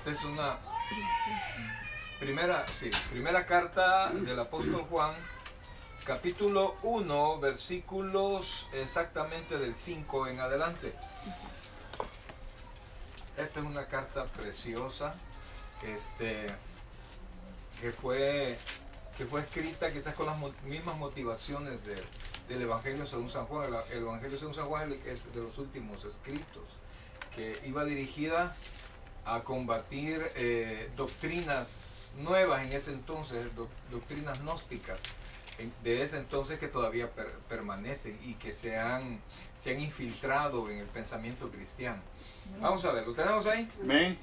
Esta es una primera carta del apóstol Juan, capítulo 1, versículos exactamente del 5 en adelante. Esta es una carta preciosa, que fue escrita quizás con las mismas motivaciones del Evangelio según San Juan. El Evangelio según San Juan es de los últimos escritos, que iba dirigida a combatir doctrinas nuevas en ese entonces, doctrinas gnósticas de ese entonces, que todavía permanecen y que se han infiltrado en el pensamiento cristiano. Vamos a ver, ¿lo tenemos ahí? Amén.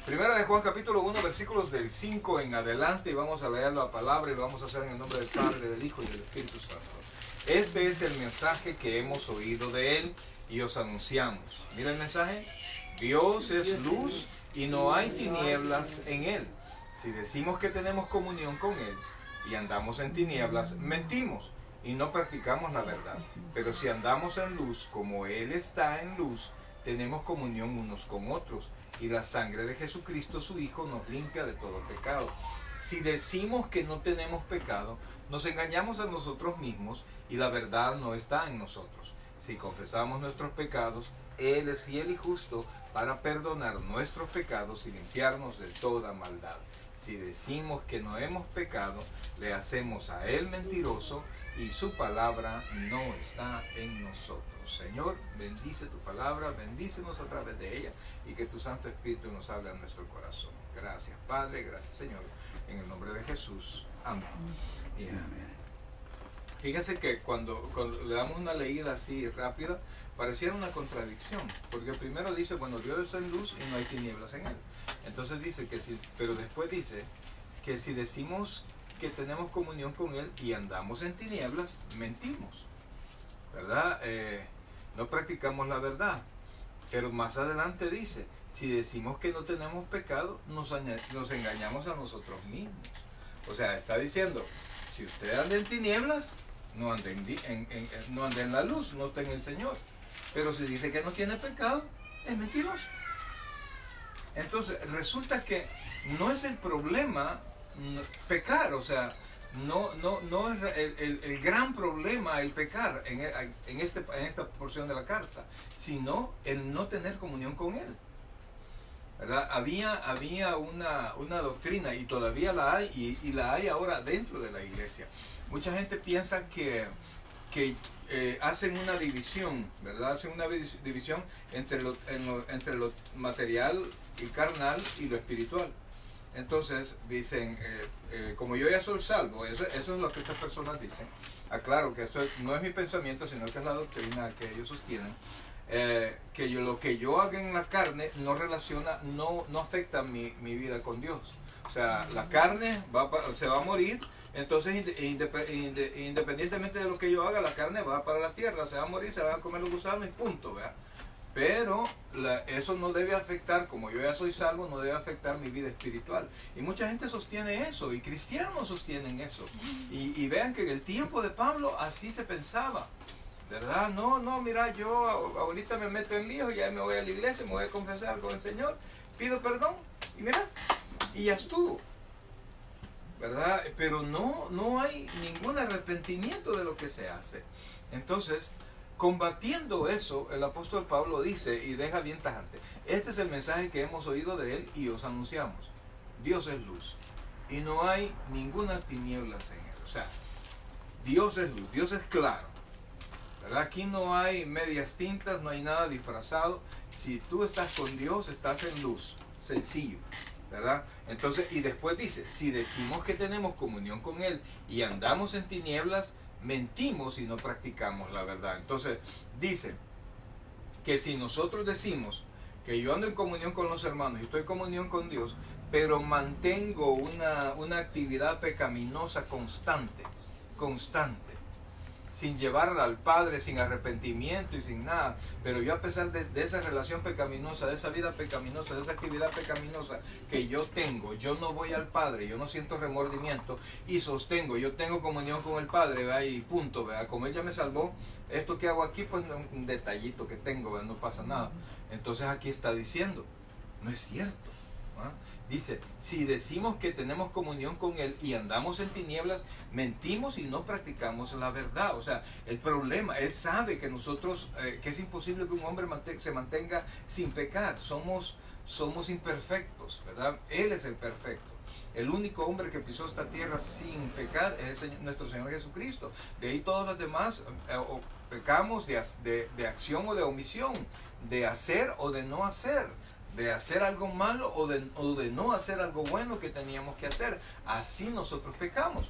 Primera de Juan capítulo 1, versículos del 5 en adelante, y vamos a leer la palabra y lo vamos a hacer en el nombre del Padre, del Hijo y del Espíritu Santo. Este es el mensaje que hemos oído de Él y os anunciamos. Mira el mensaje. Dios es luz y no hay tinieblas en Él. Si decimos que tenemos comunión con Él y andamos en tinieblas, mentimos y no practicamos la verdad. Pero si andamos en luz como Él está en luz, tenemos comunión unos con otros, y la sangre de Jesucristo, su Hijo, nos limpia de todo pecado. Si decimos que no tenemos pecado, nos engañamos a nosotros mismos y la verdad no está en nosotros. Si confesamos nuestros pecados, Él es fiel y justo para perdonar nuestros pecados y limpiarnos de toda maldad. Si decimos que no hemos pecado, le hacemos a Él mentiroso y su palabra no está en nosotros. Señor, bendice tu palabra, bendícenos a través de ella, y que tu Santo Espíritu nos hable a nuestro corazón. Gracias, Padre, gracias, Señor, en el nombre de Jesús. Amén. Y amén. Fíjense que cuando le damos una leída así rápida, pareciera una contradicción, porque primero dice, bueno, Dios es en luz y no hay tinieblas en Él. Entonces dice que sí, pero después dice que si decimos que tenemos comunión con Él y andamos en tinieblas, mentimos, ¿verdad? No practicamos la verdad. Pero más adelante dice, si decimos que no tenemos pecado, nos engañamos a nosotros mismos. O sea, está diciendo, si usted anda en tinieblas, no ande en la luz, no está en el Señor. Pero si dice que no tiene pecado, es mentiroso. Entonces, resulta que no es el problema pecar, o sea, no es el gran problema el pecar en esta porción de la carta, sino el no tener comunión con Él, ¿verdad? Había una doctrina, y todavía la hay, y la hay ahora dentro de la iglesia. Mucha gente piensa que hacen una división, ¿verdad? Hacen una división entre lo material y carnal y lo espiritual. Entonces dicen, como yo ya soy salvo, eso es lo que estas personas dicen. Aclaro que eso no es mi pensamiento, sino que es la doctrina que ellos sostienen. Que lo que yo haga en la carne no afecta mi vida con Dios. O sea, la carne se va a morir, entonces independientemente de lo que yo haga, la carne va para la tierra, se va a morir, se van a comer los gusanos y punto, ¿verdad? Pero eso no debe afectar, como yo ya soy salvo, no debe afectar mi vida espiritual. Y mucha gente sostiene eso, y cristianos sostienen eso. Y vean que en el tiempo de Pablo así se pensaba, ¿verdad? No, mira, yo ahorita me meto en lío, ya me voy a la iglesia, me voy a confesar con el Señor, pido perdón, y mira, y ya estuvo, ¿verdad? Pero no hay ningún arrepentimiento de lo que se hace. Entonces, combatiendo eso, el apóstol Pablo dice, y deja bien tajante, este es el mensaje que hemos oído de Él y os anunciamos. Dios es luz y no hay ninguna tinieblas en Él. O sea, Dios es luz, Dios es claro, ¿verdad? Aquí no hay medias tintas, no hay nada disfrazado. Si tú estás con Dios, estás en luz, sencillo, ¿verdad? Entonces, y después dice, si decimos que tenemos comunión con Él y andamos en tinieblas, mentimos y no practicamos la verdad. Entonces dice que si nosotros decimos que yo ando en comunión con los hermanos y estoy en comunión con Dios, pero mantengo una actividad pecaminosa constante, sin llevarla al Padre, sin arrepentimiento y sin nada, pero yo, a pesar de esa relación pecaminosa, de esa vida pecaminosa, de esa actividad pecaminosa que yo tengo, yo no voy al Padre, yo no siento remordimiento y sostengo, yo tengo comunión con el Padre, ¿verdad? Y punto, ¿verdad? Como Él ya me salvó, esto que hago aquí, pues un detallito que tengo, ¿verdad? No pasa nada. Entonces aquí está diciendo, no es cierto. ¿ah? Dice, si decimos que tenemos comunión con Él y andamos en tinieblas, mentimos y no practicamos la verdad. O sea, el problema, Él sabe que nosotros, que es imposible que un hombre se mantenga sin pecar. Somos imperfectos, ¿verdad? Él es el perfecto. El único hombre que pisó esta tierra sin pecar es nuestro Señor Jesucristo. De ahí todos los demás pecamos de acción o de omisión, de hacer o de no hacer, de hacer algo malo o de no hacer algo bueno que teníamos que hacer. Así nosotros pecamos.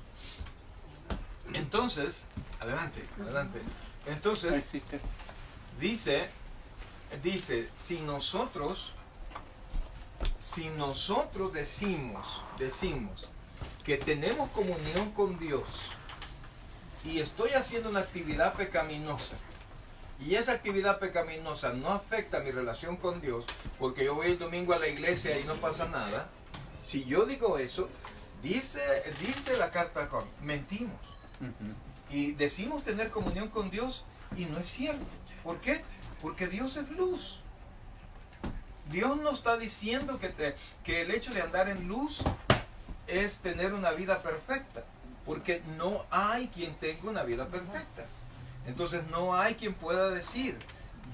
Entonces, adelante. Entonces, dice, si nosotros decimos que tenemos comunión con Dios y estoy haciendo una actividad pecaminosa, y esa actividad pecaminosa no afecta mi relación con Dios, porque yo voy el domingo a la iglesia y no pasa nada, si yo digo eso, dice la carta, mentimos. Y decimos tener comunión con Dios y no es cierto. ¿Por qué? Porque Dios es luz. Dios no está diciendo que el hecho de andar en luz es tener una vida perfecta, porque no hay quien tenga una vida perfecta. Entonces no hay quien pueda decir,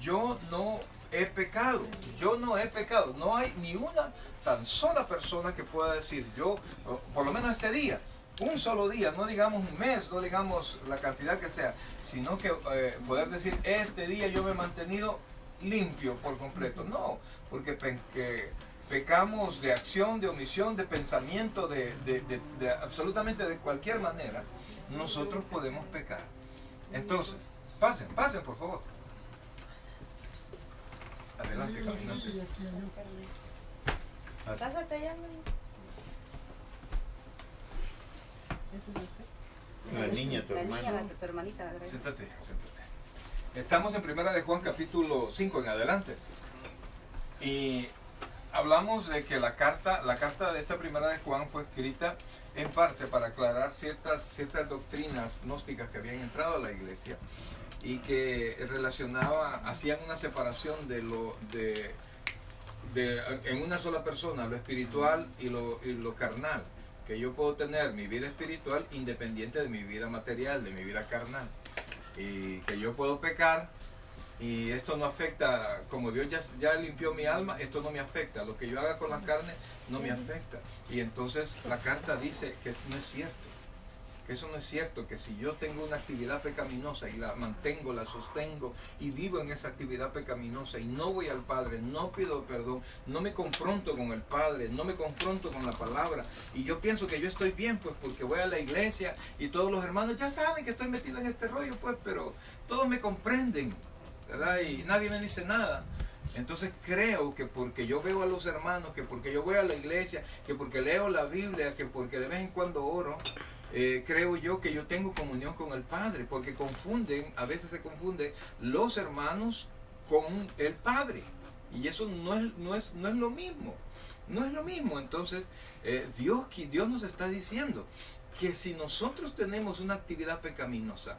yo no he pecado. No hay ni una tan sola persona que pueda decir, yo, por lo menos este día, un solo día, no digamos un mes, no digamos la cantidad que sea, sino que poder decir, este día yo me he mantenido limpio por completo. No, porque pecamos de acción, de omisión, de pensamiento, de absolutamente de cualquier manera, nosotros podemos pecar. Entonces, pasen por favor. Adelante, caminante. Pásate ya, ¿Ese es usted? La niña, tu hermana. La niña, tu hermanita. La Siéntate. Estamos en 1 de Juan capítulo 5 en adelante. Y hablamos de que la carta de esta 1 de Juan fue escrita en parte para aclarar ciertas doctrinas gnósticas que habían entrado a la iglesia y que hacían una separación en una sola persona, lo espiritual y lo carnal. Que yo puedo tener mi vida espiritual independiente de mi vida material, de mi vida carnal. Y que yo puedo pecar y esto no afecta, como Dios ya limpió mi alma, esto no me afecta. Lo que yo haga con la carne no me afecta. Y entonces la carta dice que no es cierto. Que eso no es cierto, que si yo tengo una actividad pecaminosa y la mantengo, la sostengo y vivo en esa actividad pecaminosa y no voy al Padre, no pido perdón, no me confronto con el Padre, no me confronto con la palabra y yo pienso que yo estoy bien pues porque voy a la iglesia y todos los hermanos ya saben que estoy metido en este rollo pues, pero todos me comprenden, ¿verdad? Y nadie me dice nada. Entonces creo que porque yo veo a los hermanos, que porque yo voy a la iglesia, que porque leo la Biblia, que porque de vez en cuando oro, creo yo que yo tengo comunión con el Padre, porque a veces se confunden los hermanos con el Padre, y eso no es lo mismo, no es lo mismo. Entonces Dios nos está diciendo que si nosotros tenemos una actividad pecaminosa,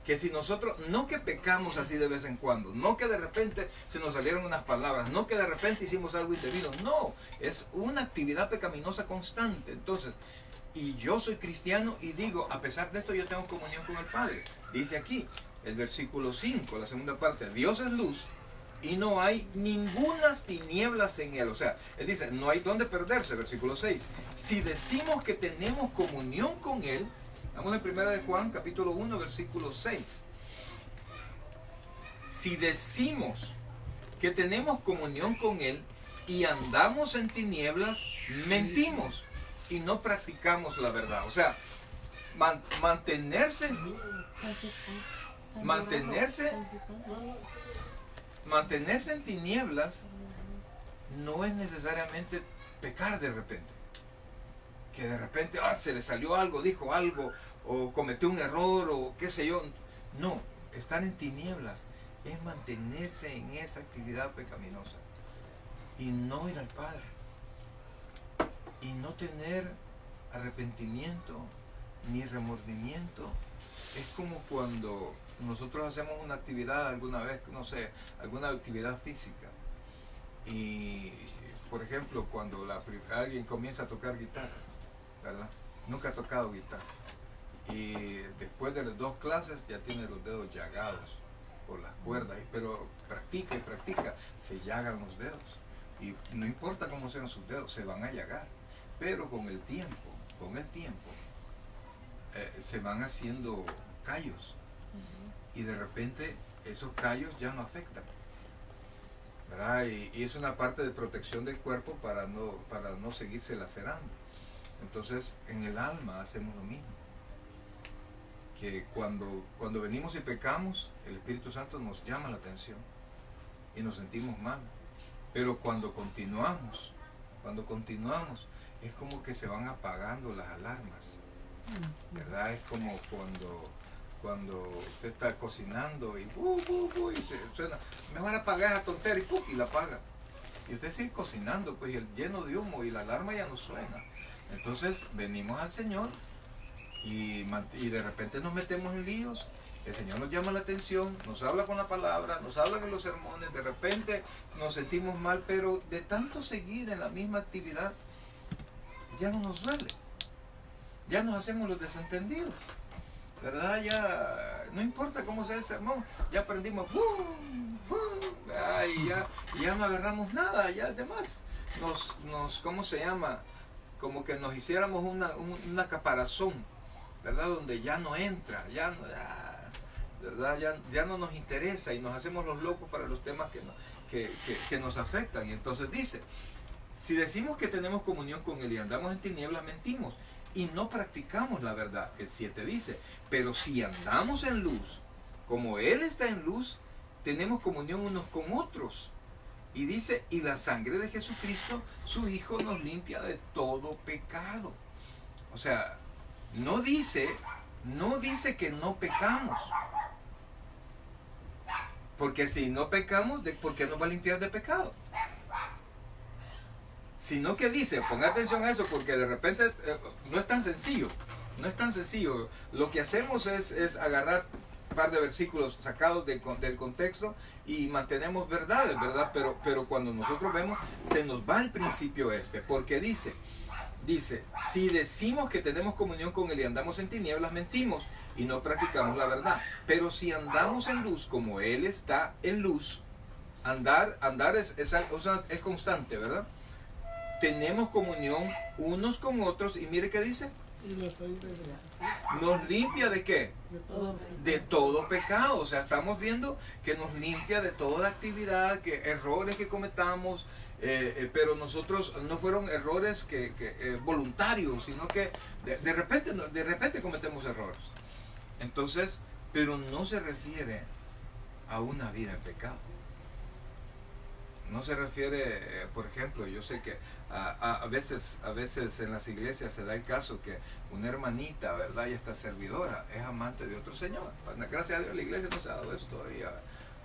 que si nosotros, no que pecamos así de vez en cuando, no que de repente se nos salieron unas palabras, no que de repente hicimos algo indebido, no, es una actividad pecaminosa constante. Entonces, y yo soy cristiano y digo, a pesar de esto yo tengo comunión con el Padre. Dice aquí, el versículo 5, la segunda parte, Dios es luz y no hay ningunas tinieblas en Él. O sea, Él dice, no hay dónde perderse, versículo 6. Si decimos que tenemos comunión con Él, vamos en 1 de Juan, capítulo 1, versículo 6. Si decimos que tenemos comunión con Él y andamos en tinieblas, mentimos y no practicamos la verdad. O sea, mantenerse en tinieblas no es necesariamente pecar de repente. Que de repente se le salió algo, dijo algo, o cometió un error, o qué sé yo. No, estar en tinieblas es mantenerse en esa actividad pecaminosa y no ir al Padre y no tener arrepentimiento ni remordimiento. Es como cuando nosotros hacemos una actividad alguna vez, no sé, alguna actividad física y por ejemplo, cuando alguien comienza a tocar guitarra, ¿verdad? Nunca ha tocado guitarra. Y después de las 2 clases ya tiene los dedos llagados por las cuerdas, pero practica y practica, se llagan los dedos. Y no importa cómo sean sus dedos, se van a llagar. Pero con el tiempo, se van haciendo callos. Y de repente esos callos ya no afectan, ¿verdad? Y es una parte de protección del cuerpo para no seguirse lacerando. Entonces, en el alma hacemos lo mismo. Que cuando venimos y pecamos, el Espíritu Santo nos llama la atención y nos sentimos mal. Pero cuando continuamos, es como que se van apagando las alarmas, ¿verdad? Es como cuando usted está cocinando y se suena, mejor apagar esa tontería y la apaga. Y usted sigue cocinando, pues, lleno de humo y la alarma ya no suena. Entonces venimos al Señor y de repente nos metemos en líos. El Señor nos llama la atención, nos habla con la palabra, nos habla en los sermones, de repente nos sentimos mal, pero de tanto seguir en la misma actividad, ya no nos duele. Ya nos hacemos los desentendidos, ¿verdad? Ya no importa cómo sea el sermón, ya aprendimos, y ya no agarramos nada, ya además ¿cómo se llama? Como que nos hiciéramos una caparazón, ¿verdad? Donde ya no entra, ¿verdad? Ya no nos interesa y nos hacemos los locos para los temas que nos afectan. Y entonces dice, si decimos que tenemos comunión con Él y andamos en tinieblas, mentimos y no practicamos la verdad. El 7 dice, pero si andamos en luz, como Él está en luz, tenemos comunión unos con otros. Y dice, y la sangre de Jesucristo, su Hijo, nos limpia de todo pecado. O sea, no dice que no pecamos. Porque si no pecamos, ¿por qué nos va a limpiar de pecado? Sino que dice, ponga atención a eso, porque de repente no es tan sencillo. No es tan sencillo. Lo que hacemos es agarrar un par de versículos sacados del contexto y mantenemos verdades, ¿verdad? Pero cuando nosotros vemos, se nos va el principio porque dice, si decimos que tenemos comunión con Él y andamos en tinieblas, mentimos y no practicamos la verdad. Pero si andamos en luz como Él está en luz, andar es constante, ¿verdad? Tenemos comunión unos con otros y mire qué dice. Nos limpia ¿de qué? De todo pecado. O sea, estamos viendo que nos limpia de toda actividad, que errores que cometamos, pero nosotros no fueron errores voluntarios, sino que de repente cometemos errores. Entonces, pero no se refiere a una vida en pecado. No se refiere, por ejemplo, yo sé que a veces en las iglesias se da el caso que una hermanita, ¿verdad? Y esta servidora es amante de otro señor. Gracias a Dios la iglesia no se ha dado eso todavía,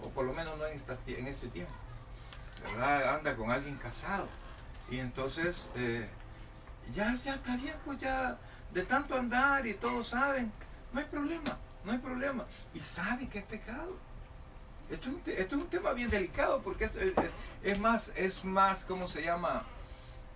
o por lo menos no en este tiempo, ¿verdad? Anda con alguien casado. Y entonces, ya está bien, pues ya de tanto andar y todos saben, no hay problema. Y sabe que es pecado. Esto es un tema bien delicado porque esto es más, ¿cómo se llama?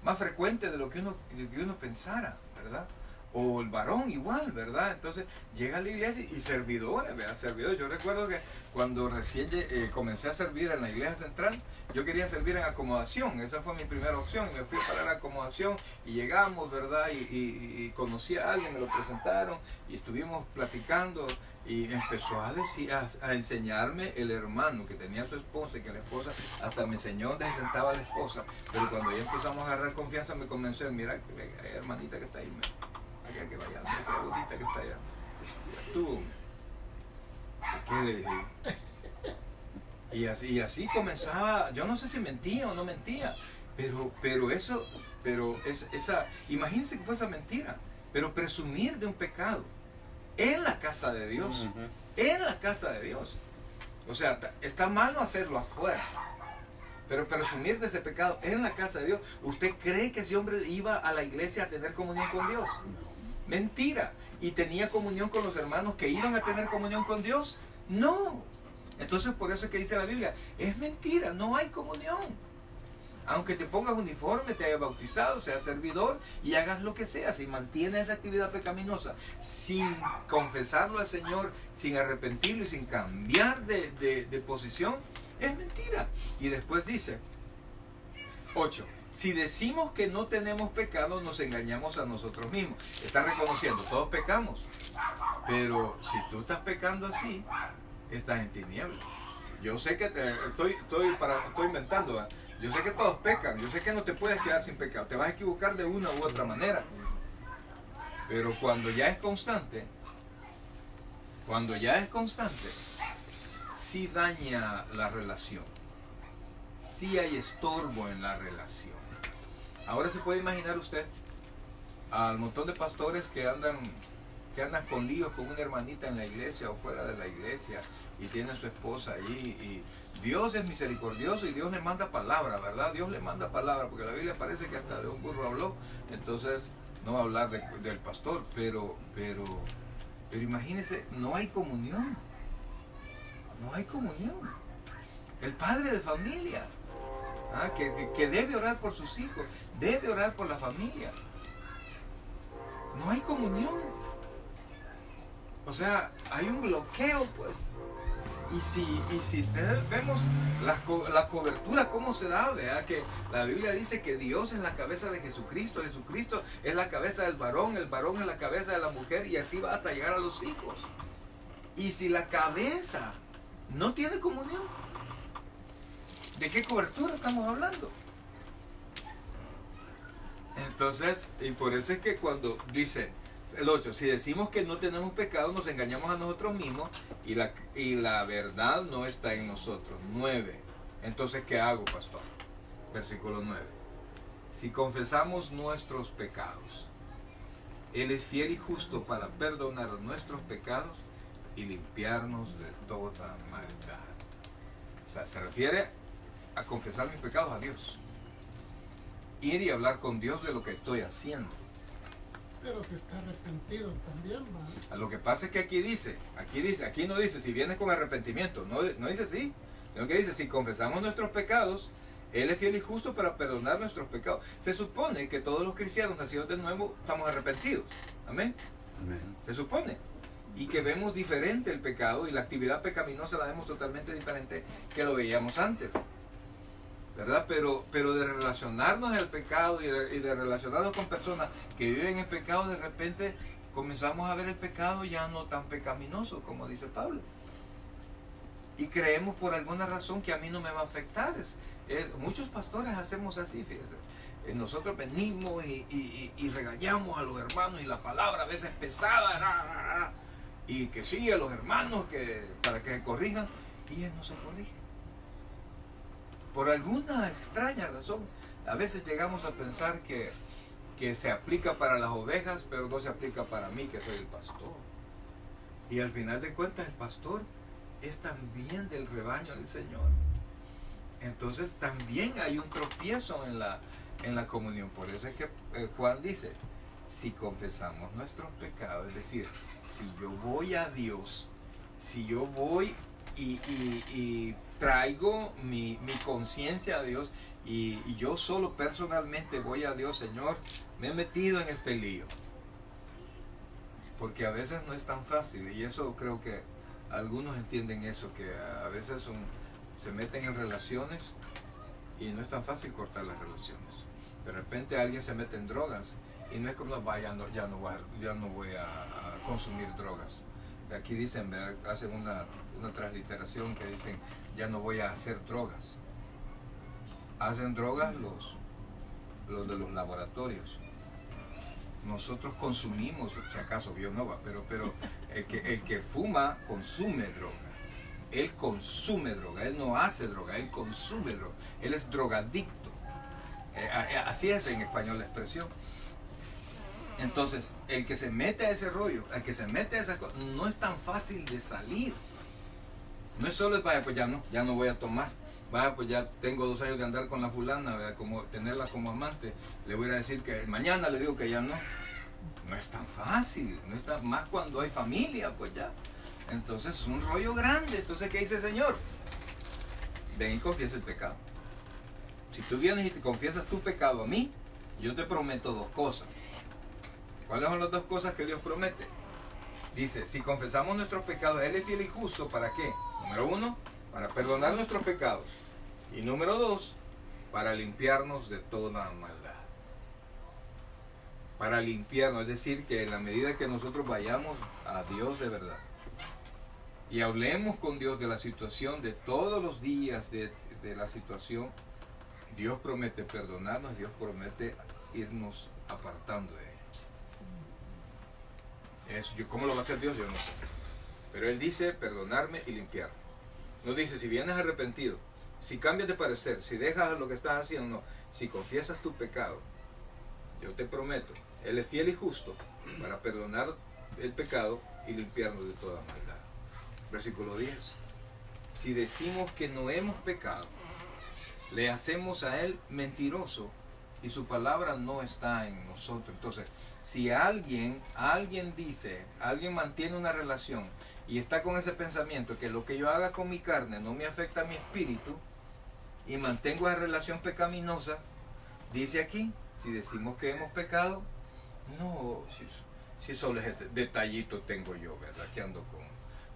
Más frecuente de lo que uno pensara, ¿verdad? O el varón igual, ¿verdad? Entonces llega a la iglesia y servidores, ¿verdad? Servidores. Yo recuerdo que cuando recién comencé a servir en la iglesia central, yo quería servir en acomodación. Esa fue mi primera opción y me fui para la acomodación y llegamos, ¿verdad? Y conocí a alguien, me lo presentaron y estuvimos platicando. Y empezó a enseñarme el hermano que tenía a su esposa y que la esposa hasta me enseñó dónde se sentaba la esposa. Pero cuando ya empezamos a agarrar confianza me convenció, mira, hay hermanita que está ahí, aquella que vaya, mira, bonita que está allá. Tú, ¿qué le dije? Y así comenzaba, yo no sé si mentía o no mentía, pero imagínense que fue esa mentira, pero presumir de un pecado. En la casa de Dios. En la casa de Dios. O sea, está malo hacerlo afuera. Pero presumir de ese pecado en la casa de Dios. ¿Usted cree que ese hombre iba a la iglesia a tener comunión con Dios? Mentira. ¿Y tenía comunión con los hermanos que iban a tener comunión con Dios? No. Entonces por eso es que dice la Biblia, es mentira, no hay comunión. Aunque te pongas uniforme, te hayas bautizado, seas servidor y hagas lo que sea, si mantienes la actividad pecaminosa sin confesarlo al Señor, sin arrepentirlo y sin cambiar de posición, es mentira. Y después dice, 8. Si decimos que no tenemos pecado, nos engañamos a nosotros mismos. Están reconociendo, todos pecamos. Pero si tú estás pecando así, estás en tinieblas. Yo sé que estoy inventando, ¿verdad? Yo sé que todos pecan, yo sé que no te puedes quedar sin pecado, te vas a equivocar de una u otra manera. Pero cuando ya es constante, sí daña la relación, sí hay estorbo en la relación. Ahora se puede imaginar usted al montón de pastores que andan con líos con una hermanita en la iglesia o fuera de la iglesia y tienen su esposa ahí, y Dios es misericordioso y Dios le manda palabra, ¿verdad? Dios le manda palabra, porque la Biblia parece que hasta de un burro habló. Entonces no va a hablar del pastor, pero imagínese, no hay comunión. El padre de familia, que debe orar por sus hijos, debe orar por la familia, no hay comunión. O sea, hay un bloqueo, pues. Y si ustedes vemos la cobertura, cómo se da, ¿verdad? Que la Biblia dice que Dios es la cabeza de Jesucristo, Jesucristo es la cabeza del varón, el varón es la cabeza de la mujer, y así va hasta llegar a los hijos. Y si la cabeza no tiene comunión, ¿de qué cobertura estamos hablando? Entonces, y por eso es que cuando dice el 8, si decimos que no tenemos pecado, nos engañamos a nosotros mismos y la verdad no está en nosotros. 9. Entonces, ¿qué hago, pastor? Versículo 9. Si confesamos nuestros pecados, Él es fiel y justo para perdonar nuestros pecados y limpiarnos de toda maldad. O sea, se refiere a confesar mis pecados a Dios. Ir y hablar con Dios de lo que estoy haciendo. Pero si está arrepentido también, ¿va? Lo que pasa es que aquí no dice si vienes con arrepentimiento, no dice así, sino que dice si confesamos nuestros pecados, Él es fiel y justo para perdonar nuestros pecados. Se supone que todos los cristianos nacidos de nuevo estamos arrepentidos, amén. Se supone, y que vemos diferente el pecado y la actividad pecaminosa la vemos totalmente diferente que lo veíamos antes, ¿verdad? Pero de relacionarnos al pecado y de relacionarnos con personas que viven en pecado, de repente comenzamos a ver el pecado ya no tan pecaminoso como dice Pablo. Y creemos por alguna razón que a mí no me va a afectar. Muchos pastores hacemos así, fíjense. Nosotros venimos y regañamos a los hermanos y la palabra a veces pesada, y que sí a los hermanos para que se corrijan, y ellos no se corrigen. Por alguna extraña razón, a veces llegamos a pensar que se aplica para las ovejas, pero no se aplica para mí, que soy el pastor. Y al final de cuentas, el pastor es también del rebaño del Señor. Entonces también hay un tropiezo en la comunión. Por eso es que Juan dice, si confesamos nuestros pecados, es decir, si yo voy a Dios, si yo voy y traigo mi conciencia a Dios y yo solo personalmente voy a Dios, Señor, me he metido en este lío. Porque a veces no es tan fácil, y eso creo que algunos entienden eso, que a veces se meten en relaciones y no es tan fácil cortar las relaciones. De repente alguien se mete en drogas y no es como, ya no voy a consumir drogas. Aquí dicen, hacen una transliteración que dicen, ya no voy a hacer drogas. Hacen drogas los de los laboratorios. Nosotros consumimos, si acaso Bionova, pero el que fuma consume droga. Él consume droga, él no hace droga, él consume droga. Él es drogadicto. Así es en español la expresión. Entonces, el que se mete a ese rollo, el que se mete a esas cosas, no es tan fácil de salir. No es solo, vaya, pues ya no voy a tomar. Vaya, pues ya tengo 2 años de andar con la fulana, ¿verdad? Como tenerla como amante. Le voy a decir que mañana le digo que ya no. No es tan fácil, más cuando hay familia, pues ya. Entonces es un rollo grande. Entonces, ¿qué dice el Señor? Ven y confiesa el pecado. Si tú vienes y te confiesas tu pecado a mí, yo te prometo dos cosas. ¿Cuáles son las dos cosas que Dios promete? Dice, si confesamos nuestros pecados, Él es fiel y justo, ¿para qué? Número 1, para perdonar nuestros pecados. Y número 2, para limpiarnos de toda maldad. Para limpiarnos, es decir, que en la medida que nosotros vayamos a Dios de verdad y hablemos con Dios de la situación, de todos los días de la situación, Dios promete perdonarnos, Dios promete irnos apartando de Él. Eso, ¿cómo lo va a hacer Dios? Yo no sé. Pero Él dice perdonarme y limpiarme. No dice si vienes arrepentido, si cambias de parecer, si dejas lo que estás haciendo, no. Si confiesas tu pecado, yo te prometo, Él es fiel y justo para perdonar el pecado y limpiarnos de toda maldad. Versículo 10. Si decimos que no hemos pecado, le hacemos a Él mentiroso y su palabra no está en nosotros. Entonces, si alguien dice, alguien mantiene una relación y está con ese pensamiento que lo que yo haga con mi carne no me afecta a mi espíritu y mantengo esa relación pecaminosa, dice aquí, si decimos que hemos pecado, no, si solo ese detallito tengo yo, ¿verdad? Que ando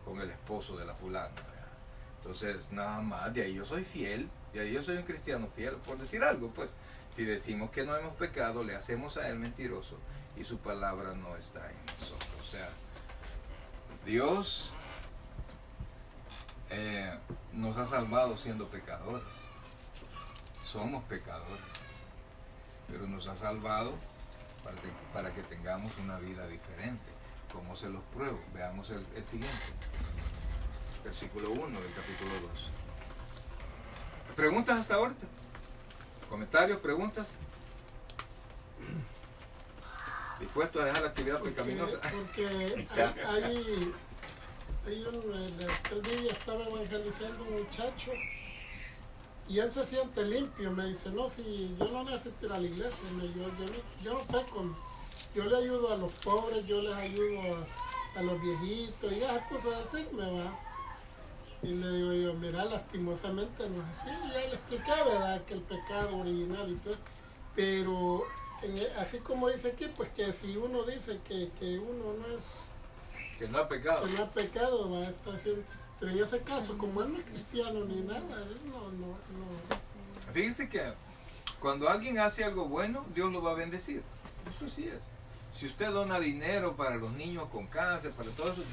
con el esposo de la fulana, ¿verdad? Entonces, nada más, de ahí yo soy fiel, de ahí yo soy un cristiano fiel, por decir algo, pues. Si decimos que no hemos pecado, le hacemos a Él mentiroso y su palabra no está en nosotros. O sea, Dios nos ha salvado siendo pecadores. Somos pecadores, pero nos ha salvado para que tengamos una vida diferente. ¿Cómo se los pruebo? Veamos el siguiente. Versículo 1 del capítulo 2. ¿Preguntas hasta ahorita? ¿Comentarios? ¿Preguntas? ¿Dispuesto a dejar la actividad pecaminosa? Porque el día estaba evangelizando un muchacho y él se siente limpio. Me dice, no, si yo no necesito ir a la iglesia, yo no peco. Yo le ayudo a los pobres, yo les ayudo a los viejitos, y ya se puso a decirme, va. Y le digo yo, mira, lastimosamente no es así. Y ya le expliqué, ¿verdad?, que el pecado original y todo. Pero así como dice aquí, pues que si uno dice que uno no es... Que no ha pecado. Que no ha pecado, va a estar haciendo... Pero en ese caso, como él no es cristiano ni nada, él no. Fíjense que cuando alguien hace algo bueno, Dios lo va a bendecir. Eso sí es. Si usted dona dinero para los niños con cáncer, para todo eso,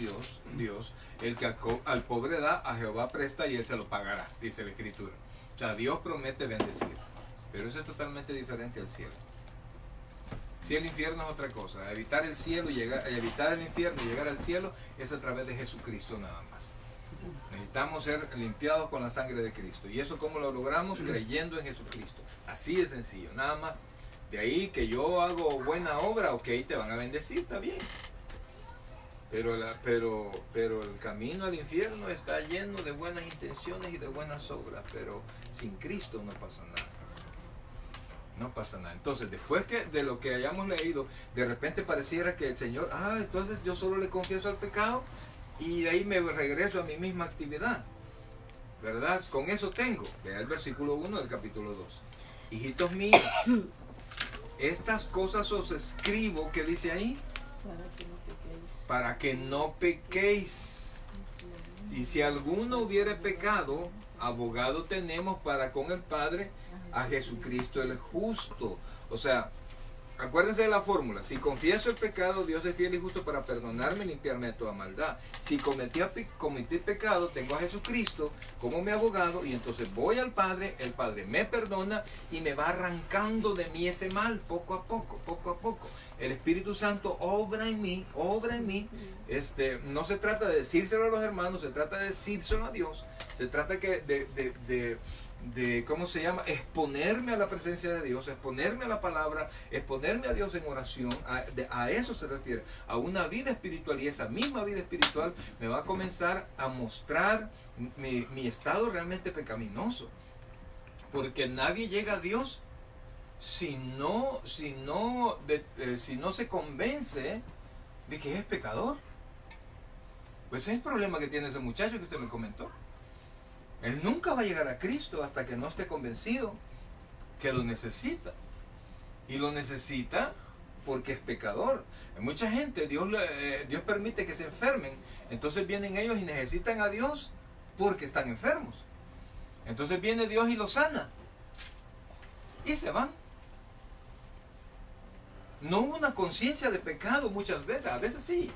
Dios, el que al pobre da, a Jehová presta y Él se lo pagará, dice la Escritura. O sea, Dios promete bendecir. Pero eso es totalmente diferente al cielo. Si el infierno es otra cosa, evitar el cielo, evitar el infierno y llegar al cielo es a través de Jesucristo nada más. Necesitamos ser limpiados con la sangre de Cristo. ¿Y eso cómo lo logramos? Creyendo en Jesucristo. Así de sencillo, nada más. De ahí que yo hago buena obra, ok, te van a bendecir, está bien. Pero el camino al infierno está lleno de buenas intenciones y de buenas obras, pero sin Cristo no pasa nada. No pasa nada. Entonces, después de lo que hayamos leído, de repente pareciera que el Señor, entonces yo solo le confieso al pecado y de ahí me regreso a mi misma actividad. ¿Verdad? Con eso tengo. Vea el versículo 1 del capítulo 2. Hijitos míos, estas cosas os escribo, ¿qué dice ahí? Para que no pequéis. Y si alguno hubiere pecado, abogado tenemos para con el Padre, a Jesucristo el justo. O sea, acuérdense de la fórmula. Si confieso el pecado, Dios es fiel y justo para perdonarme y limpiarme de toda maldad. Si cometí pecado, tengo a Jesucristo como mi abogado y entonces voy al Padre, el Padre me perdona y me va arrancando de mí ese mal poco a poco, poco a poco. El Espíritu Santo obra en mí, no se trata de decírselo a los hermanos, se trata de decírselo a Dios, se trata de ¿cómo se llama? Exponerme a la presencia de Dios, exponerme a la palabra, exponerme a Dios en oración, a eso se refiere, a una vida espiritual, y esa misma vida espiritual me va a comenzar a mostrar mi estado realmente pecaminoso, porque nadie llega a Dios si no se convence de que es pecador. Pues ese es el problema que tiene ese muchacho que usted me comentó. Él nunca va a llegar a Cristo hasta que no esté convencido que lo necesita. Y lo necesita porque es pecador. Hay mucha gente, Dios permite que se enfermen. Entonces vienen ellos y necesitan a Dios porque están enfermos. Entonces viene Dios y los sana. Y se van. No hubo una conciencia de pecado muchas veces. A veces sí.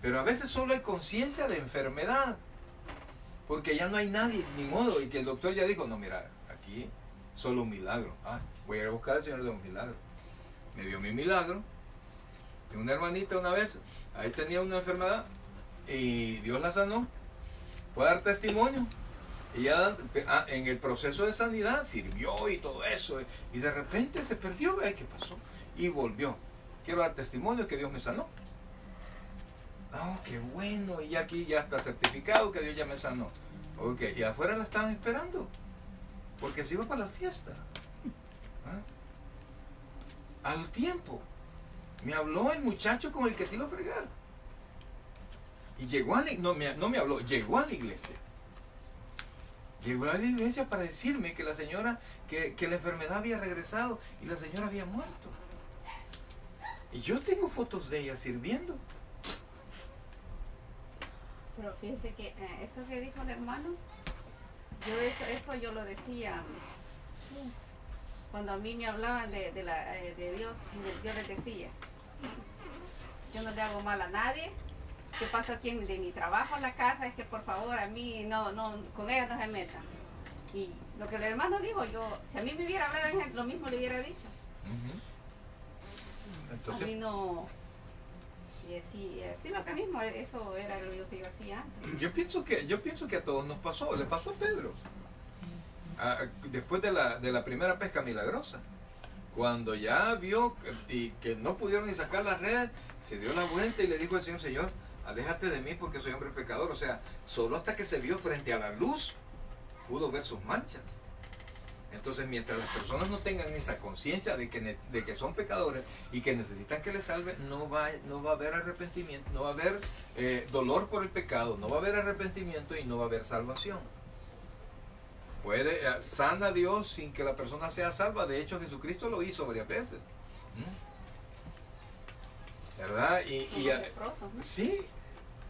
Pero a veces solo hay conciencia de enfermedad. Porque ya no hay nadie, ni modo. Y que el doctor ya dijo, no, mira, aquí solo un milagro. Voy a ir a buscar al Señor de un milagro. Me dio mi milagro. Y una hermanita una vez, ahí tenía una enfermedad. Y Dios la sanó. Fue a dar testimonio. Y ya en el proceso de sanidad sirvió y todo eso. Y de repente se perdió. ¿Qué pasó? Y volvió. Quiero dar testimonio que Dios me sanó. Qué bueno. Y aquí ya está certificado que Dios ya me sanó. Ok, y afuera la estaban esperando. Porque se iba para la fiesta. Al tiempo me habló el muchacho con el que se iba a fregar. Y llegó a la, no me habló, llegó a la iglesia. Llegó a la iglesia para decirme que la señora, que la enfermedad había regresado y la señora había muerto. Y yo tengo fotos de ella sirviendo. Pero fíjese que eso que dijo el hermano, yo eso yo lo decía cuando a mí me hablaban de Dios. Yo les decía, yo no le hago mal a nadie. ¿Qué pasa aquí de mi trabajo en la casa? Es que por favor a mí no con ellos no se metan. Y lo que el hermano dijo, si a mí me hubiera hablado lo mismo le hubiera dicho. Entonces, a mí no. Y sí, lo que mismo, eso era lo que yo hacía antes. yo pienso que a todos nos pasó. Le pasó a Pedro. Después de la primera pesca milagrosa. Cuando ya vio y que no pudieron ni sacar las redes, se dio la vuelta y le dijo al Señor, Señor, aléjate de mí porque soy hombre pecador. O sea, solo hasta que se vio frente a la luz pudo ver sus manchas. Entonces, mientras las personas no tengan esa conciencia de que son pecadores y que necesitan que les salve, no va a haber arrepentimiento, no va a haber dolor por el pecado, no va a haber arrepentimiento y no va a haber salvación. Sana a Dios sin que la persona sea salva. De hecho, Jesucristo lo hizo varias veces. ¿Verdad? Sí.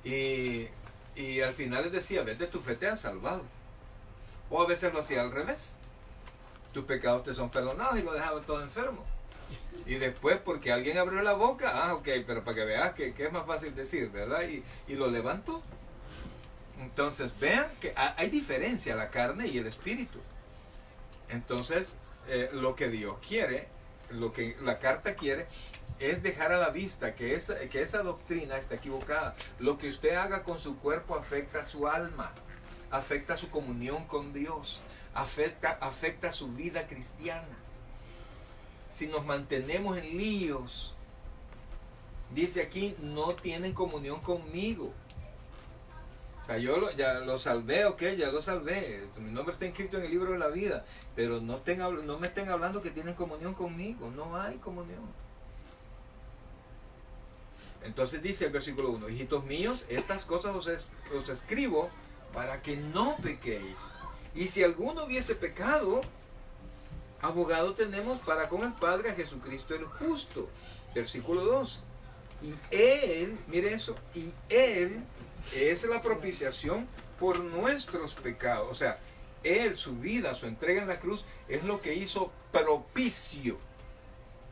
Y al final les decía, vete, tu fe te ha salvado. O a veces lo hacía al revés. Tus pecados te son perdonados y lo dejaba todo enfermo. Y después, porque alguien abrió la boca, ok, pero para que veas que es más fácil decir, ¿verdad? Y lo levantó. Entonces, vean que hay diferencia, la carne y el espíritu. Entonces, lo que Dios quiere, lo que la carta quiere, es dejar a la vista que esa doctrina está equivocada. Lo que usted haga con su cuerpo afecta a su alma, afecta su comunión con Dios, afecta su vida cristiana. Si nos mantenemos en líos, dice aquí, no tienen comunión conmigo. O sea, yo ya lo salvé, ok, ya lo salvé. Mi nombre está inscrito en el libro de la vida. Pero no me estén hablando que tienen comunión conmigo. No hay comunión. Entonces dice el versículo 1, hijitos míos, estas cosas os escribo para que no pequéis. Y si alguno hubiese pecado, abogado tenemos para con el Padre a Jesucristo el justo. Versículo 2. Y Él, mire eso, y Él es la propiciación por nuestros pecados. O sea, Él, su vida, su entrega en la cruz, es lo que hizo propicio.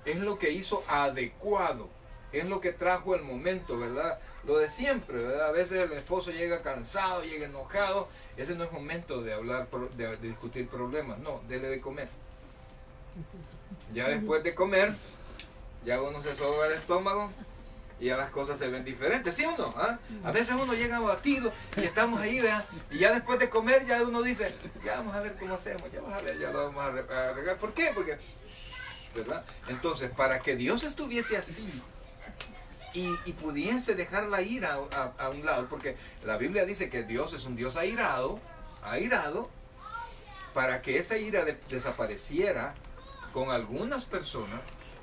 Es lo que hizo adecuado. Es lo que trajo el momento, ¿verdad? Lo de siempre, ¿verdad? A veces el esposo llega cansado, llega enojado. Ese no es momento de hablar, de discutir problemas. No, dele de comer. Ya después de comer, ya uno se soba el estómago y ya las cosas se ven diferentes, ¿sí o no? A veces uno llega abatido y estamos ahí, ¿verdad? Y ya después de comer ya uno dice, ya vamos a ver cómo hacemos, ya vamos a ver, ya lo vamos a arreglar. ¿Por qué? Porque, ¿verdad? Entonces, para que Dios estuviese así y pudiese dejar la ira a un lado, porque la Biblia dice que Dios es un Dios airado, para que esa ira desapareciera con algunas personas,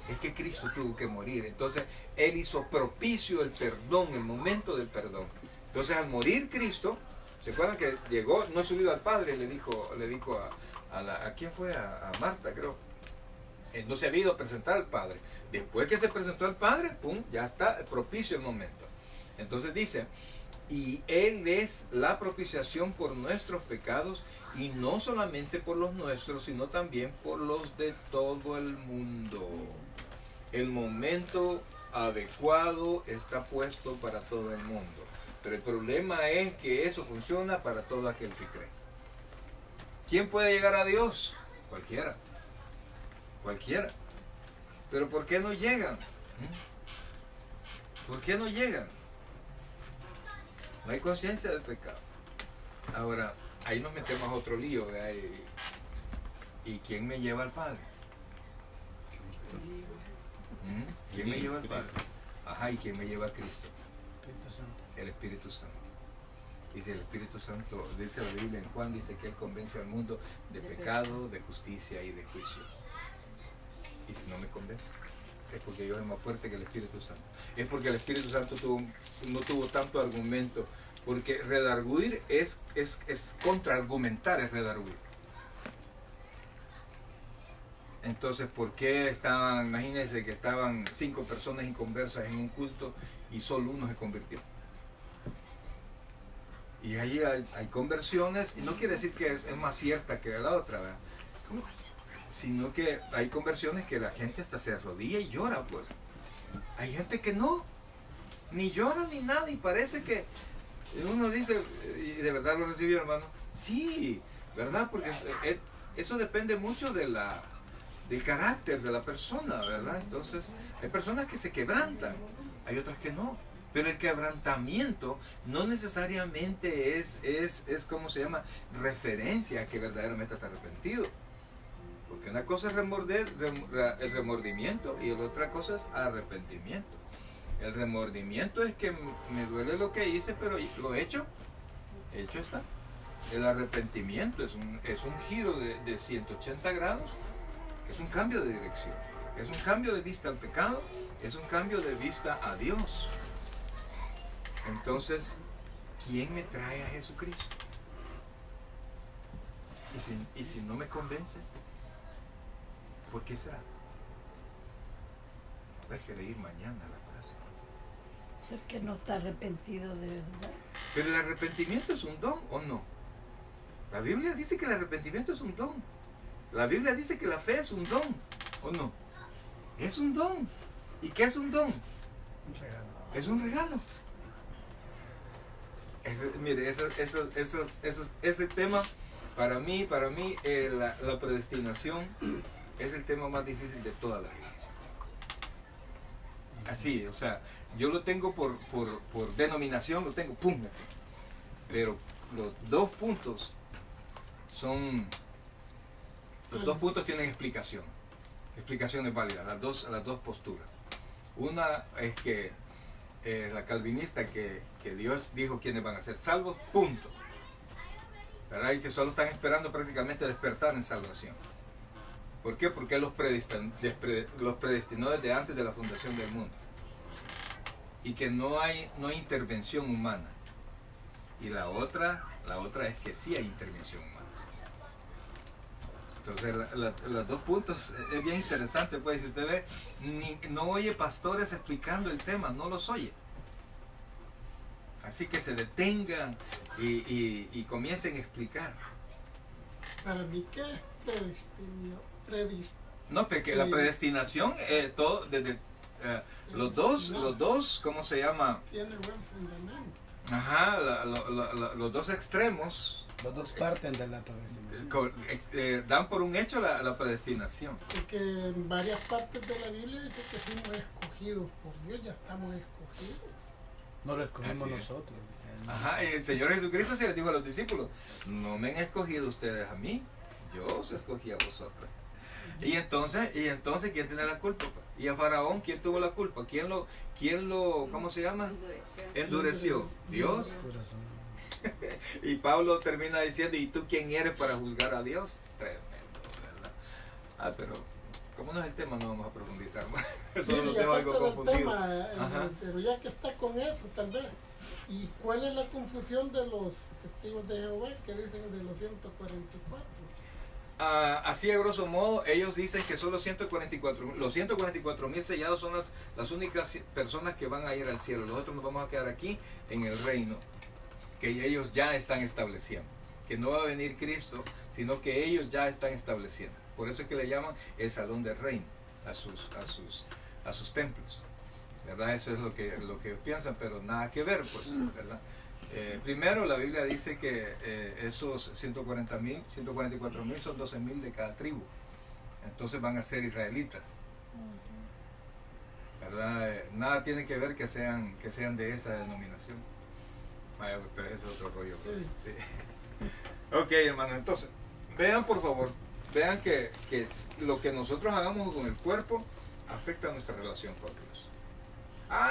es que Cristo tuvo que morir. Entonces, Él hizo propicio el perdón, el momento del perdón. Entonces, al morir Cristo, ¿se acuerdan que llegó, no he subido al Padre? Le dijo ¿a quién fue? A Marta, creo. Él no se había ido a presentar al Padre. Después que se presentó al Padre, pum, ya está propicio el momento. Entonces dice, y Él es la propiciación por nuestros pecados, y no solamente por los nuestros, sino también por los de todo el mundo. El momento adecuado está puesto para todo el mundo. Pero el problema es que eso funciona para todo aquel que cree. ¿Quién puede llegar a Dios? Cualquiera. Cualquiera. Pero ¿por qué no llegan? ¿Por qué no llegan? No hay conciencia del pecado. Ahora, ahí nos metemos a otro lío, ¿verdad? ¿Y quién me lleva al Padre? ¿Quién me lleva al Padre? Ajá, ¿y quién me lleva a Cristo? El Espíritu Santo. Dice el Espíritu Santo, dice la Biblia en Juan, dice que Él convence al mundo de pecado, de justicia y de juicio. Y si no me convence, es porque yo soy más fuerte que el Espíritu Santo. Es porque el Espíritu Santo no tuvo tanto argumento. Porque redarguir es contraargumentar, es redarguir. Entonces, ¿por qué estaban, imagínense que estaban 5 personas inconversas en un culto y solo uno se convirtió? Y ahí hay conversiones, y no quiere decir que es más cierta que la otra, ¿verdad? Sino que hay conversiones que la gente hasta se arrodilla y llora, pues. Hay gente que no, ni llora ni nada, y parece que uno dice, ¿y de verdad lo recibió, hermano? Sí, ¿verdad? Porque eso depende mucho del carácter de la persona, ¿verdad? Entonces, hay personas que se quebrantan, hay otras que no. Pero el quebrantamiento no necesariamente es ¿cómo se llama? Referencia a que verdaderamente está arrepentido. Porque una cosa es el remordimiento y la otra cosa es arrepentimiento. El remordimiento es que me duele lo que hice, pero lo he hecho está. El arrepentimiento es un giro de 180 grados, es un cambio de dirección, es un cambio de vista al pecado, es un cambio de vista a Dios. Entonces, ¿quién me trae a Jesucristo? Y si no me convence, ¿por qué será? Déjeme ir mañana a la clase. Porque no está arrepentido de verdad. Pero el arrepentimiento es un don, ¿o no? La Biblia dice que el arrepentimiento es un don. La Biblia dice que la fe es un don, ¿o no? Es un don. ¿Y qué es un don? Un regalo. Es un regalo. Mire, ese tema, para mí la predestinación es el tema más difícil de toda la vida. Así, o sea, yo lo tengo por denominación, lo tengo, pum. Pero los dos puntos tienen explicaciones válidas, las dos posturas. Una es que la calvinista que Dios dijo quiénes van a ser salvos, punto. ¿Verdad? Y que solo están esperando prácticamente despertar en salvación. ¿Por qué? Porque Él los predestinó desde antes de la fundación del mundo. Y que no hay intervención humana. Y la otra es que sí hay intervención humana. Entonces, los dos puntos es bien interesante, pues, si usted ve, no oye pastores explicando el tema, no los oye. Así que se detengan y comiencen a explicar. Para mí, ¿qué es No, porque la predestinación, los dos, ¿cómo se llama? Tiene buen fundamento. Ajá, los dos extremos. Los dos parten de la predestinación. Dan por un hecho la predestinación. Porque en varias partes de la Biblia dice que fuimos escogidos por Dios, ya estamos escogidos. No lo escogimos Así es. nosotros. Ajá, el Señor Jesucristo se les dijo a los discípulos, no me han escogido ustedes a mí, yo os escogí a vosotros. Y entonces, ¿quién tiene la culpa? Y a Faraón, ¿quién tuvo la culpa? ¿Quién lo ¿cómo se llama? Endureció. Dios. Y Pablo termina diciendo, ¿y tú quién eres para juzgar a Dios? Tremendo, ¿verdad? Pero como no es el tema, no vamos a profundizar más. Eso lo tengo algo confundido. Pero ya que está con eso, tal vez. ¿Y cuál es la confusión de los testigos de Jehová que dicen de los 144? así a grosso modo, ellos dicen que solo 144, los 144,000 sellados son las únicas personas que van a ir al cielo. Nosotros nos vamos a quedar aquí en el reino que ellos ya están estableciendo. Que no va a venir Cristo, sino que ellos ya están estableciendo. Por eso es que le llaman el salón del reino a sus templos. ¿Verdad? Eso es lo que piensan, pero nada que ver, pues, ¿verdad? Primero, la Biblia dice que esos 144,000 son 12,000 de cada tribu. Entonces van a ser israelitas. ¿Verdad? Nada tiene que ver que sean de esa denominación. Vaya, pero ese es otro rollo. Sí. Sí. Ok, hermano, entonces, vean por favor, vean que lo que nosotros hagamos con el cuerpo afecta nuestra relación con Dios.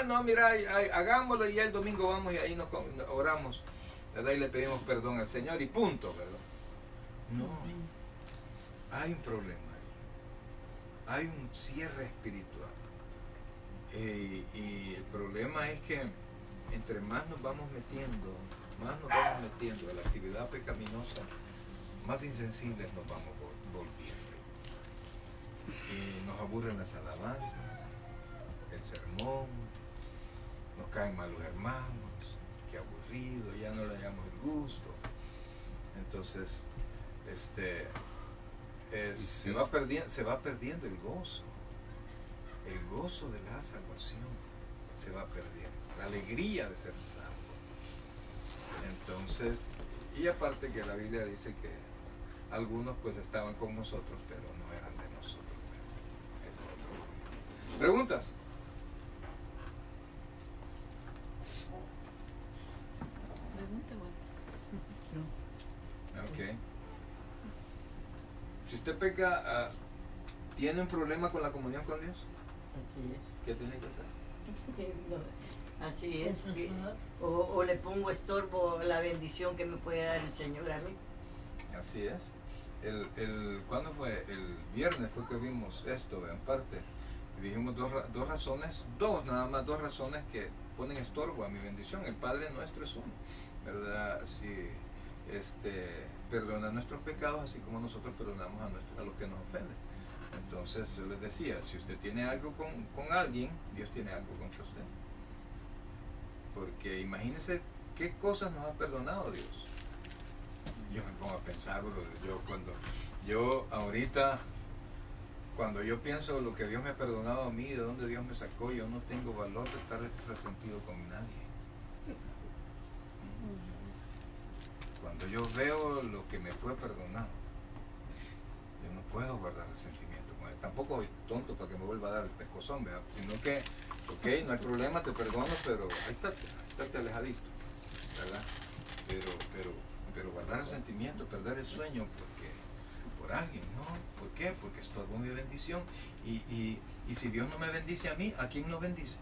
No, mira, hagámoslo y ya el domingo vamos y ahí nos oramos, ¿verdad? Y le pedimos perdón al Señor y punto, ¿verdad? No, hay un problema ahí. Hay un cierre espiritual. Y el problema es que entre más nos vamos metiendo a la actividad pecaminosa, más insensibles nos vamos volviendo. Y nos aburren las alabanzas, el sermón, nos caen mal los hermanos, qué aburrido, ya no le hallamos el gusto. Entonces, se va perdiendo el gozo de la salvación se va perdiendo, la alegría de ser salvo. Entonces, y aparte que la Biblia dice que algunos pues estaban con nosotros, pero no eran de nosotros. Ese es otro problema. ¿Preguntas? Ok. Si usted peca, ¿tiene un problema con la comunión con Dios? Así es. ¿Qué tiene que hacer? Así es. O le pongo estorbo a la bendición que me puede dar el Señor a mí. Así es. ¿Cuándo fue? El viernes fue que vimos esto, en parte. Y dijimos dos razones que ponen estorbo a mi bendición. El Padre nuestro es uno, ¿verdad? Si perdona nuestros pecados, así como nosotros perdonamos a los que nos ofenden. Entonces yo les decía, si usted tiene algo con alguien, Dios tiene algo contra usted. Porque imagínense qué cosas nos ha perdonado Dios. Yo me pongo a pensar, cuando yo pienso lo que Dios me ha perdonado a mí, de dónde Dios me sacó, yo no tengo valor de estar resentido con nadie. Cuando yo veo lo que me fue perdonado, yo no puedo guardar resentimiento. Tampoco soy tonto para que me vuelva a dar el pescozón, ¿verdad? Sino que, ok, no hay problema, te perdono, pero ahí estate alejadito, ¿verdad? Pero guardar resentimiento, perder el sueño por alguien, ¿no? ¿Por qué? Porque estorbo mi bendición. Y si Dios no me bendice a mí, ¿a quién nos bendice?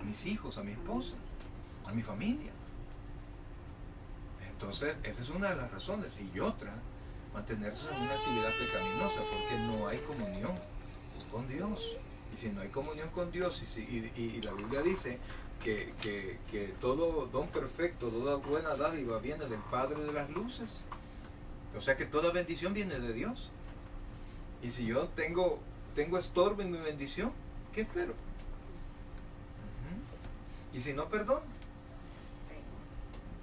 A mis hijos, a mi esposa, a mi familia. Entonces, esa es una de las razones. Y otra, mantenerse en una actividad pecaminosa, porque no hay comunión con Dios. Y si no hay comunión con Dios, y la Biblia dice que todo don perfecto, toda buena dádiva viene del Padre de las luces. O sea que toda bendición viene de Dios. Y si yo tengo estorbo en mi bendición, ¿qué espero? Y si no perdono,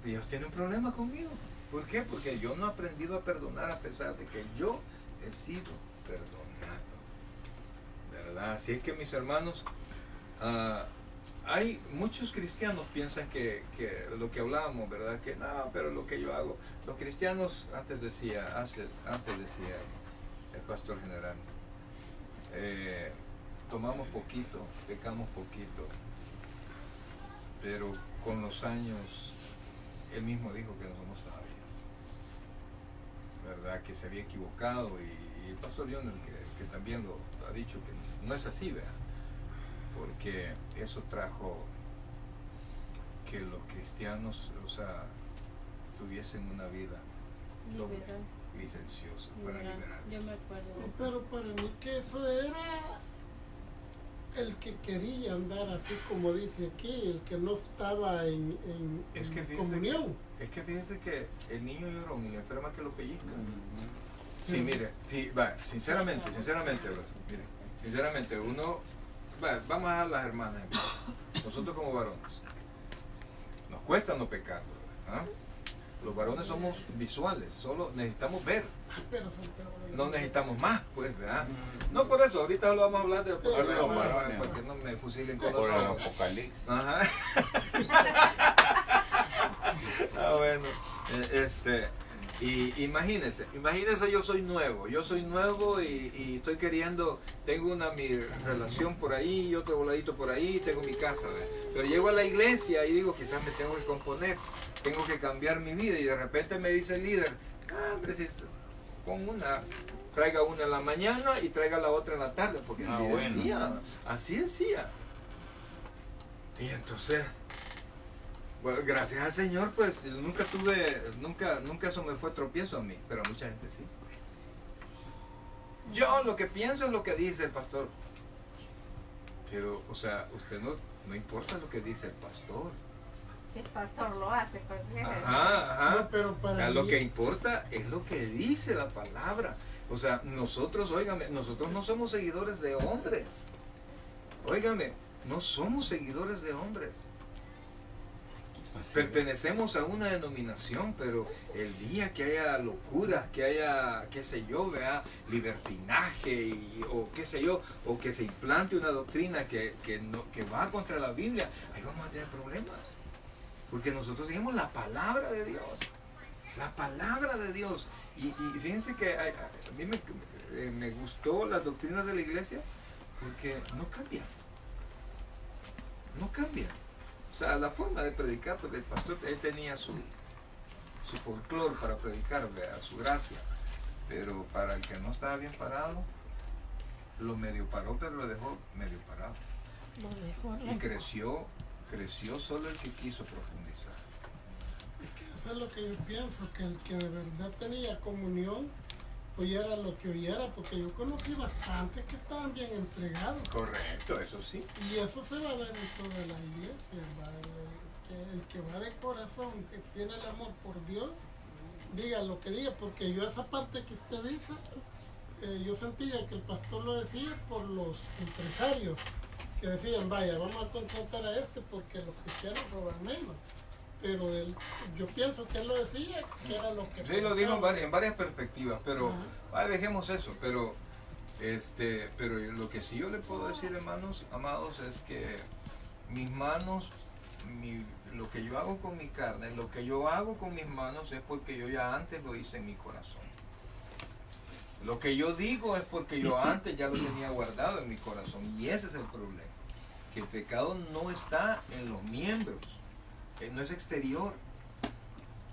Dios tiene un problema conmigo. ¿Por qué? Porque yo no he aprendido a perdonar a pesar de que yo he sido perdonado. ¿Verdad? Así es que, mis hermanos, hay muchos cristianos piensan que lo que hablamos, ¿verdad? Que no, pero lo que yo hago. Los cristianos, antes decía el pastor general, tomamos poquito, pecamos poquito, pero con los años él mismo dijo que no somos todavía, ¿verdad? Que se había equivocado, y el pastor Lionel que también lo ha dicho, que no es así, ¿verdad? Porque eso trajo que los cristianos, tuviesen una vida doble, licenciosa, fueran liberales. Yo me acuerdo de eso. Pero para mí que eso era el que quería andar así como dice aquí, el que no estaba en Es que fíjense comunión. Es que fíjense que el niño llorón y la enferma que lo pellizca. Sí, mire, sí, va, sinceramente, ¿verdad? Mire, sinceramente, uno, va, vamos a dejar las hermanas, nosotros como varones, nos cuesta no pecar, ¿verdad? Los varones somos visuales, solo necesitamos ver, no necesitamos más, pues, ¿verdad? No por eso, ahorita lo vamos a hablar de para que no me fusilen con los Por el ojos. Apocalipsis. Ajá. Bueno, y imagínense, yo soy nuevo y estoy queriendo, tengo mi relación por ahí, otro voladito por ahí, tengo mi casa, ¿verdad? Pero llego a la iglesia y digo, quizás me tengo que componer, tengo que cambiar mi vida, y de repente me dice el líder, hombre, si traiga una en la mañana y traiga la otra en la tarde, porque así decía. Y entonces, bueno, gracias al Señor, pues nunca eso me fue tropiezo a mí, pero a mucha gente sí. Yo lo que pienso es lo que dice el pastor. Pero, o sea, usted no importa lo que dice el pastor. Si el pastor lo hace, pues Ajá. No, pero O sea, para lo mí- que importa es lo que dice la palabra. O sea, nosotros, óigame, nosotros no somos seguidores de hombres. Óigame, no somos seguidores de hombres. Pertenecemos a una denominación, pero el día que haya locuras, que haya, qué sé yo, vea, libertinaje, o qué sé yo, o que se implante una doctrina que va contra la Biblia, ahí vamos a tener problemas. Porque nosotros seguimos la palabra de Dios. La palabra de Dios. Y fíjense que a mí me gustó las doctrinas de la iglesia porque no cambian. No cambian. O sea, la forma de predicar, pues el pastor él tenía su folclore para predicar, ¿verdad? Su gracia. Pero para el que no estaba bien parado, lo medio paró, pero lo dejó medio parado. Lo dejó Y creció solo el que quiso profundizar. Es que eso es lo que yo pienso, que el que de verdad tenía comunión, oyera lo que oyera, porque yo conocí bastantes que estaban bien entregados. Correcto, eso sí. Y eso se va a ver en toda la iglesia, el que va de corazón, que tiene el amor por Dios, diga lo que diga, porque yo esa parte que usted dice, yo sentía que el pastor lo decía por los empresarios, que decían, vaya, vamos a contratar a este porque los cristianos roban menos. Pero yo pienso que él lo decía, que era lo que... Sí, lo dijo en varias perspectivas, pero dejemos eso. Pero lo que sí yo le puedo decir, hermanos, amados, es que mis manos, lo que yo hago con mi carne, lo que yo hago con mis manos es porque yo ya antes lo hice en mi corazón. Lo que yo digo es porque yo antes ya lo tenía guardado en mi corazón. Y ese es el problema. Que el pecado no está en los miembros. No es exterior.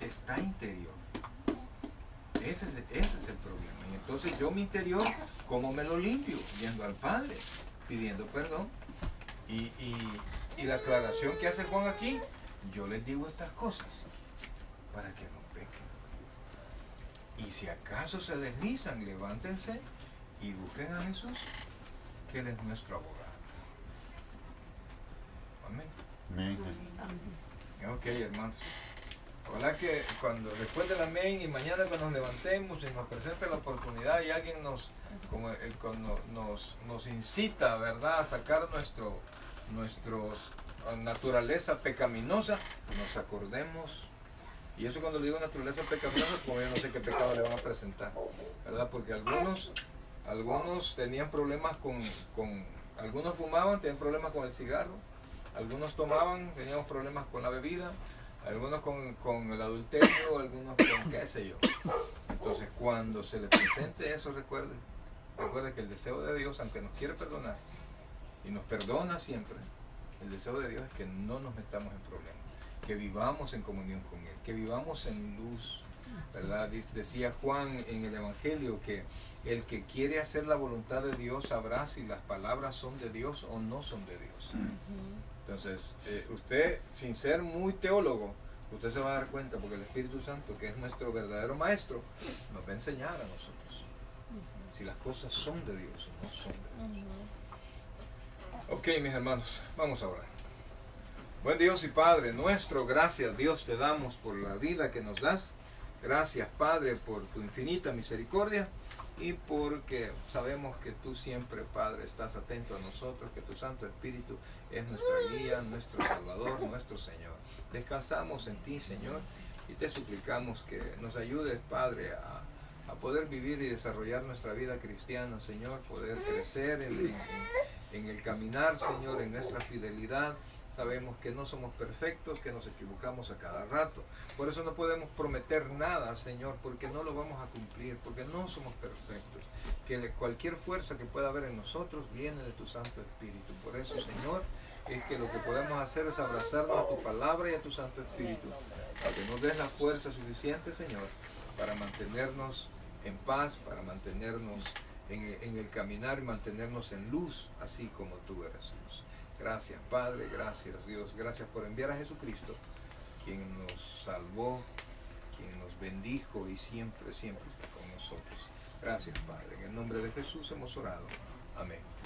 Está interior. Ese es el problema. Y entonces yo mi interior, ¿cómo me lo limpio? Yendo al Padre, pidiendo perdón. Y la aclaración que hace Juan aquí, yo les digo estas cosas para que no pequen. Y si acaso se deslizan, levántense y busquen a Jesús, que Él es nuestro abogado. Amén. Amén. Ok, hermanos. Ojalá que después del amén y mañana cuando nos levantemos y nos presente la oportunidad y alguien nos incita, ¿verdad?, a sacar nuestra naturaleza pecaminosa, nos acordemos. Y eso cuando le digo naturaleza pecaminosa, como yo no sé qué pecado le van a presentar, ¿verdad? Porque algunos tenían problemas algunos fumaban, tenían problemas con el cigarro, algunos tomaban, teníamos problemas con la bebida, algunos con el adulterio, algunos con qué sé yo. Entonces cuando se le presente eso, recuerde que el deseo de Dios, aunque nos quiere perdonar y nos perdona siempre, el deseo de Dios es que no nos metamos en problemas, que vivamos en comunión con Él, que vivamos en luz, ¿verdad? Decía Juan en el Evangelio que el que quiere hacer la voluntad de Dios sabrá si las palabras son de Dios o no son de Dios. Entonces, usted, sin ser muy teólogo, usted se va a dar cuenta, porque el Espíritu Santo, que es nuestro verdadero maestro, nos va a enseñar a nosotros si las cosas son de Dios o no son de Dios. Ok, mis hermanos, vamos a orar. Buen Dios y Padre nuestro, gracias Dios te damos por la vida que nos das. Gracias Padre por tu infinita misericordia y porque sabemos que tú siempre, Padre, estás atento a nosotros, que tu Santo Espíritu es nuestra guía, nuestro Salvador, nuestro Señor. Descansamos en ti, Señor, y te suplicamos que nos ayudes, Padre, a poder vivir y desarrollar nuestra vida cristiana, Señor, poder crecer en el caminar, Señor, en nuestra fidelidad. Sabemos que no somos perfectos, que nos equivocamos a cada rato. Por eso no podemos prometer nada, Señor, porque no lo vamos a cumplir, porque no somos perfectos. Que cualquier fuerza que pueda haber en nosotros viene de tu Santo Espíritu. Por eso, Señor, es que lo que podemos hacer es abrazarnos a tu palabra y a tu Santo Espíritu, para que nos des la fuerza suficiente, Señor, para mantenernos en paz, para mantenernos en el caminar y mantenernos en luz, así como tú eres luz. Gracias Padre, gracias Dios, gracias por enviar a Jesucristo, quien nos salvó, quien nos bendijo y siempre, siempre está con nosotros. Gracias Padre, en el nombre de Jesús hemos orado. Amén.